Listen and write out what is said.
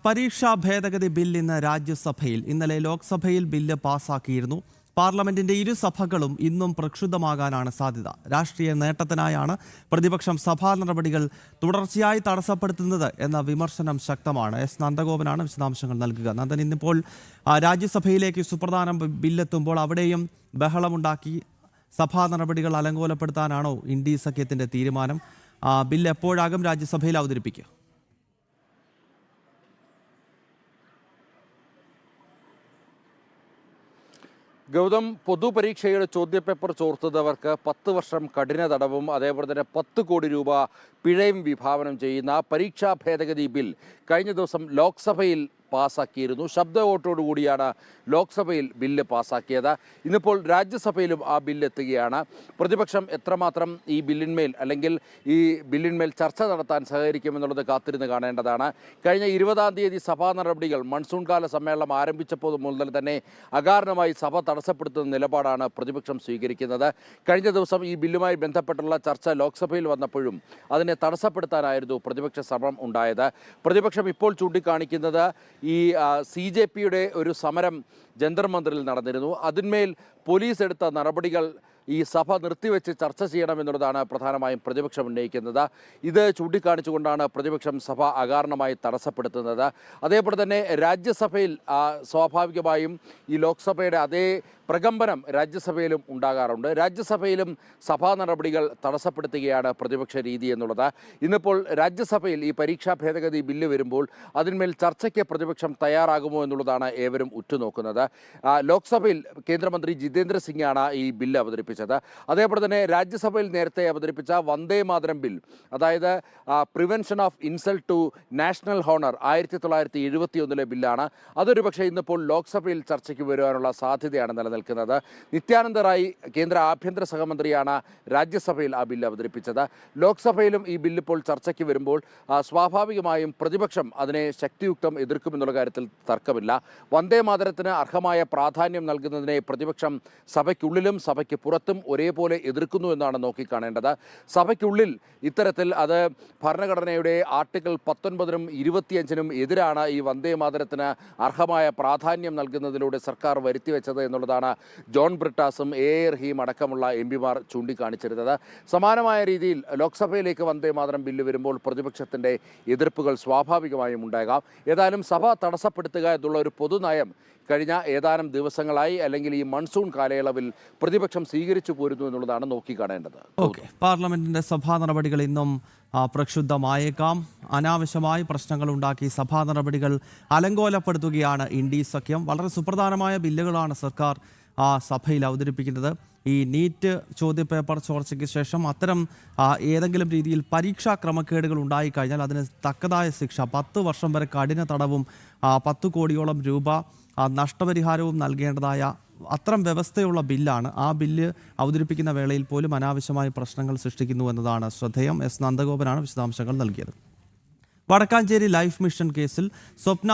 പരീക്ഷാ ഭേദഗതി ബിൽ ഇന്ന് രാജ്യസഭയിൽ. ഇന്നലെ ലോക്സഭയിൽ ബില്ല് പാസാക്കിയിരുന്നു. പാർലമെന്റിന്റെ ഇരുസഭകളും ഇന്നും പ്രക്ഷുബ്ധമാകാനാണ് സാധ്യത. രാഷ്ട്രീയ നേട്ടത്തിനായാണ് പ്രതിപക്ഷം സഭാ നടപടികൾ തുടർച്ചയായി തടസ്സപ്പെടുത്തുന്നത് എന്ന വിമർശനം ശക്തമാണ്. എസ് നന്ദഗോപനാണ് വിശദാംശങ്ങൾ നൽകുക. നന്ദൻ, ഇന്നിപ്പോൾ രാജ്യസഭയിലേക്ക് സുപ്രധാന ബില്ലെത്തുമ്പോൾ അവിടെയും ബഹളമുണ്ടാക്കി സഭാ നടപടികൾ അലങ്കോലപ്പെടുത്താനാണോ ഇന്ത്യ സഖ്യത്തിന്റെ തീരുമാനം? ബില്ല് എപ്പോഴാകും രാജ്യസഭയിൽ അവതരിപ്പിക്കുക? ഗൗതം, പൊതുപരീക്ഷയുടെ ചോദ്യപേപ്പർ ചോർത്തവർക്ക് 10 വർഷം കഠിന തടവും അതേപോലെ തന്നെ 10 കോടി രൂപ പിഴയും വിഭാവനം ചെയ്യുന്ന പരീക്ഷാ ഭേദഗതി ബിൽ കഴിഞ്ഞ ദിവസം ലോക്സഭയിൽ പാസാക്കിയിരുന്നു. ശബ്ദ വോട്ടോടുകൂടിയാണ് ലോക്സഭയിൽ ബില്ല് പാസാക്കിയത്. ഇന്നിപ്പോൾ രാജ്യസഭയിലും ആ ബില്ല് എത്തുകയാണ്. പ്രതിപക്ഷം എത്രമാത്രം ഈ ബില്ലിന്മേൽ അല്ലെങ്കിൽ ഈ ബില്ലിന്മേൽ ചർച്ച നടത്താൻ സഹകരിക്കുമെന്നുള്ളത് കാത്തിരുന്ന് കാണേണ്ടതാണ്. കഴിഞ്ഞ 20-ാം തീയതി സഭാ നടപടികൾ മൺസൂൺ കാല സമ്മേളനം ആരംഭിച്ചപ്പോൾ മുതൽ തന്നെ അകാരണമായി സഭ തടസ്സപ്പെടുത്തുന്ന നിലപാടാണ് പ്രതിപക്ഷം സ്വീകരിക്കുന്നത്. കഴിഞ്ഞ ദിവസം ഈ ബില്ലുമായി ബന്ധപ്പെട്ടുള്ള ചർച്ച ലോക്സഭയിൽ വന്നപ്പോഴും അതിനെ തടസ്സപ്പെടുത്താനായിരുന്നു പ്രതിപക്ഷ ശ്രമം ഉണ്ടായത്. പ്രതിപക്ഷം ഇപ്പോൾ ചൂണ്ടിക്കാണിക്കുന്നത് ഈ CJPയുടെ ഒരു സമരം ജന്തർ മന്ദിറിൽ നടന്നിരുന്നു. അതിന്മേൽ പോലീസ് എടുത്ത നടപടികൾ ഈ സഭ നിർത്തിവെച്ച് ചർച്ച ചെയ്യണമെന്നുള്ളതാണ് പ്രധാനമായും പ്രതിപക്ഷം ഉന്നയിക്കുന്നത്. ഇത് ചൂണ്ടിക്കാണിച്ചുകൊണ്ടാണ് പ്രതിപക്ഷം സഭ അകാരണമായി തടസ്സപ്പെടുത്തുന്നത്. അതേപോലെ തന്നെ രാജ്യസഭയിൽ സ്വാഭാവികമായും ഈ ലോക്സഭയുടെ അതേ പ്രകമ്പനം രാജ്യസഭയിലും ഉണ്ടാകാറുണ്ട്. രാജ്യസഭയിലും സഭാ നടപടികൾ തടസ്സപ്പെടുത്തുകയാണ് പ്രതിപക്ഷ രീതി എന്നുള്ളത്. ഇന്നിപ്പോൾ രാജ്യസഭയിൽ ഈ പരീക്ഷാ ഭേദഗതി ബില്ല് വരുമ്പോൾ അതിന്മേൽ ചർച്ചയ്ക്ക് പ്രതിപക്ഷം തയ്യാറാകുമോ എന്നുള്ളതാണ് ഏവരും ഉറ്റുനോക്കുന്നത്. ലോക്സഭയിൽ കേന്ദ്രമന്ത്രി ജിതേന്ദ്ര സിംഗാണ് ഈ ബില്ല് അവതരിപ്പിച്ചത്. അതേപോലെ തന്നെ രാജ്യസഭയിൽ നേരത്തെ അവതരിപ്പിച്ച വന്ദേ മാതരം ബിൽ, അതായത് prevention of insult to national honour 1971 ബില്ലാണ്. അതൊരു പക്ഷേ ഇന്നിപ്പോൾ ലോക്സഭയിൽ ചർച്ചയ്ക്ക് വരുവാനുള്ള സാധ്യതയാണ് നിലനിൽക്കുന്നത്. നിത്യാനന്ദ റായ് കേന്ദ്ര ആഭ്യന്തര സഹമന്ത്രിയാണ് രാജ്യസഭയിൽ ആ ബില്ല് അവതരിപ്പിച്ചത്. ലോക്സഭയിലും ഈ ബില്ല് ഇപ്പോൾ ചർച്ചയ്ക്ക് വരുമ്പോൾ സ്വാഭാവികമായും പ്രതിപക്ഷം അതിനെ ശക്തിയുക്തം എതിർക്കുമെന്നുള്ള കാര്യത്തിൽ തർക്കമില്ല. വന്ദേ മാതരത്തിന് അർഹമായ പ്രാധാന്യം നൽകുന്നതിനെ പ്രതിപക്ഷം സഭയ്ക്കുള്ളിലും സഭയ്ക്ക് പുറത്തും ഒരേപോലെ എതിർക്കുന്നു എന്നാണ് നോക്കിക്കാണേണ്ടത്. സഭയ്ക്കുള്ളിൽ ഇത്തരത്തിൽ അത് ഭരണഘടനയുടെ ആർട്ടിക്കിൾ 19-നും 25-നും എതിരാണ് ഈ വന്ദേ മാതരത്തിന് അർഹമായ പ്രാധാന്യം നൽകുന്നതിലൂടെ സർക്കാർ വരുത്തിവെച്ചത് എന്നുള്ളതാണ് ജോൺ ബ്രിട്ടാസും റഹീം അടക്കമുള്ള MP-മാർ ചൂണ്ടിക്കാണിച്ചിരുന്നത്. സമാനമായ രീതിയിൽ ലോക്സഭയിലേക്ക് വന്ദേ മാതരം ബില്ല് വരുമ്പോൾ പ്രതിപക്ഷത്തിൻ്റെ എതിർപ്പുകൾ സ്വാഭാവികമായും ഉണ്ടാകാം. ഏതായാലും സഭ തടസ്സപ്പെടുത്തുക എന്നുള്ള ഒരു പൊതുനയം കഴിഞ്ഞ ഏതാനും ദിവസങ്ങളായി അല്ലെങ്കിൽ ഈ മൺസൂൺ കാലയളവിൽ പ്രതിപക്ഷം സ്വീകരിച്ചു പോരുന്നു എന്നുള്ളതാണ് നോക്കിക്കാണേണ്ടത്. പാർലമെന്റിന്റെ സഭാ നടപടികൾ ഇന്നും പ്രക്ഷുബ്ധമായേക്കാം. അനാവശ്യമായി പ്രശ്നങ്ങൾ ഉണ്ടാക്കി സഭാ നടപടികൾ അലങ്കോലപ്പെടുത്തുകയാണ് ഇന്ത്യ സഖ്യം. വളരെ സുപ്രധാനമായ ബില്ലുകളാണ് സർക്കാർ സഭയിൽ അവതരിപ്പിക്കുന്നത്. ഈ നീറ്റ് ചോദ്യപേപ്പർ ചോർച്ചയ്ക്ക് ശേഷം അത്തരം ഏതെങ്കിലും രീതിയിൽ പരീക്ഷാ ക്രമക്കേടുകൾ ഉണ്ടായിക്കഴിഞ്ഞാൽ അതിന് തക്കതായ ശിക്ഷ 10 വർഷം വരെ കഠിന തടവും 10 കോടിയോളം രൂപ നഷ്ടപരിഹാരവും നൽകേണ്ടതായ അത്തരം വ്യവസ്ഥയുള്ള ബില്ലാണ്. ആ ബില്ല് അവതരിപ്പിക്കുന്ന വേളയിൽ പോലും അനാവശ്യമായ പ്രശ്നങ്ങൾ സൃഷ്ടിക്കുന്നു എന്നതാണ് ശ്രദ്ധേയം. എസ് നന്ദഗോപനാണ് വിശദാംശങ്ങൾ നൽകിയത്. വടക്കാഞ്ചേരി ലൈഫ് മിഷൻ കേസിൽ സ്വപ്ന